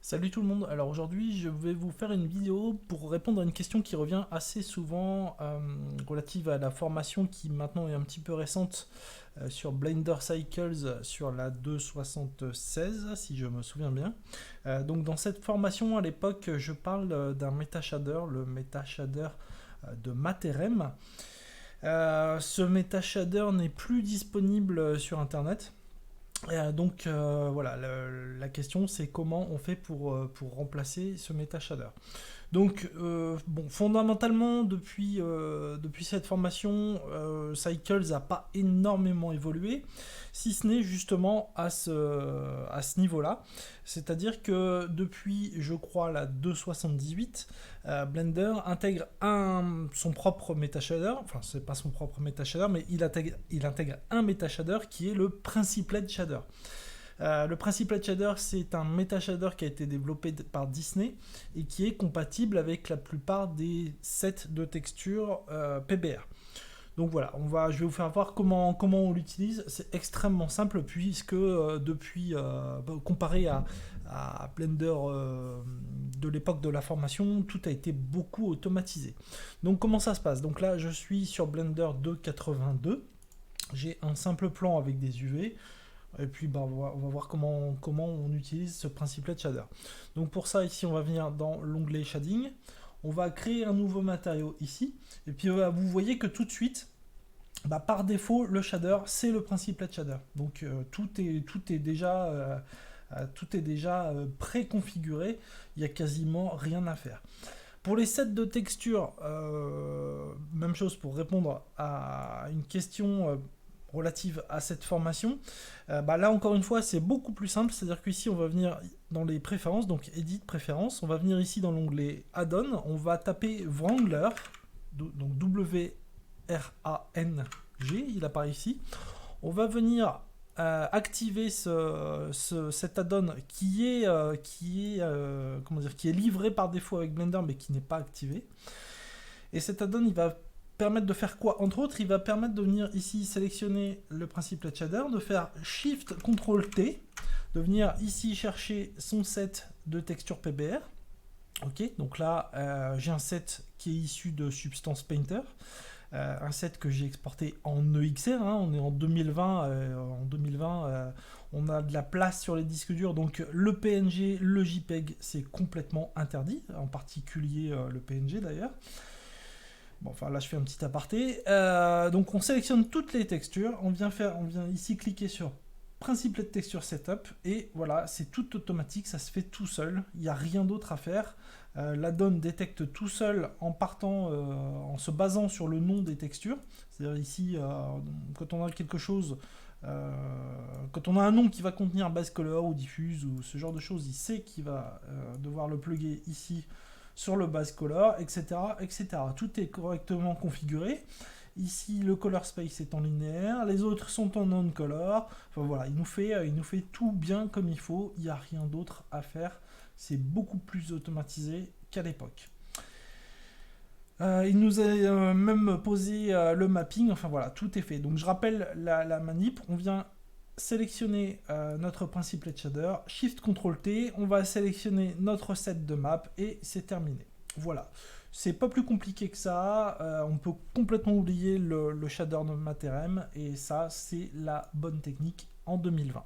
Salut tout le monde, alors aujourd'hui je vais vous faire une vidéo pour répondre à une question qui revient assez souvent relative à la formation qui maintenant est un petit peu récente sur Blender Cycles sur la 2.76 si je me souviens bien. Donc dans cette formation à l'époque je parle d'un MetaShader, le MetaShader de Materem. Ce MetaShader n'est plus disponible sur internet. Voilà, la question c'est comment on fait pour remplacer ce MetaShader. Donc, bon, fondamentalement, depuis cette formation, Cycles n'a pas énormément évolué, si ce n'est justement à ce niveau-là. C'est-à-dire que depuis, je crois, la 2.78, Blender intègre son propre MetaShader, enfin, c'est pas son propre MetaShader, mais il intègre un MetaShader qui est le Principlet Shader. Le Principlet Shader, c'est un MetaShader qui a été développé par Disney et qui est compatible avec la plupart des sets de textures PBR. Donc voilà, je vais vous faire voir comment on l'utilise. C'est extrêmement simple puisque comparé à Blender de l'époque de la formation, tout a été beaucoup automatisé. Donc comment ça se passe? Donc là, je suis sur Blender 2.82. J'ai un simple plan avec des UV. Et puis on va voir comment on utilise ce Principlet Shader. Donc pour ça, ici, on va venir dans l'onglet Shading. On va créer un nouveau matériau ici. Et puis vous voyez que tout de suite, par défaut, le shader, c'est le Principlet Shader. Donc tout est déjà préconfiguré. Il n'y a quasiment rien à faire. Pour les sets de textures, même chose pour répondre à une question relative à cette formation. Là encore une fois c'est beaucoup plus simple, c'est-à-dire qu'ici on va venir dans les préférences, donc Edit préférences, on va venir ici dans l'onglet Add-on, on va taper Wrangler, donc W-R-A-N-G, il apparaît ici. On va venir activer cet add-on qui est livré par défaut avec Blender mais qui n'est pas activé. Et cet add-on il va permettre de faire quoi? Entre autres, il va permettre de venir ici sélectionner le Principlet Shader, de faire Shift Ctrl T, de venir ici chercher son set de texture PBR. Ok, donc là j'ai un set qui est issu de Substance Painter, un set que j'ai exporté en EXR, on est en 2020, on a de la place sur les disques durs, donc le PNG, le JPEG c'est complètement interdit, en particulier le PNG d'ailleurs. Bon, enfin là je fais un petit aparté. Donc on sélectionne toutes les textures, on vient ici cliquer sur Principlet Texture Setup et voilà, c'est tout automatique, ça se fait tout seul, il n'y a rien d'autre à faire. L'add-on détecte tout seul en se basant sur le nom des textures. C'est-à-dire ici, quand on a quelque chose, quand on a un nom qui va contenir base color ou diffuse ou ce genre de choses, il sait qu'il va devoir le plugger ici sur le base color, etc., etc. Tout est correctement configuré. Ici, le color space est en linéaire, les autres sont en non-color. Enfin voilà, il nous fait tout bien comme il faut, il n'y a rien d'autre à faire. C'est beaucoup plus automatisé qu'à l'époque. Il nous a même posé le mapping, enfin voilà, tout est fait. Donc je rappelle la manip, on vient sélectionner notre Principlet Shader, Shift Ctrl T, on va sélectionner notre set de map et c'est terminé. Voilà, c'est pas plus compliqué que ça, on peut complètement oublier le shader de Materem et ça c'est la bonne technique en 2020.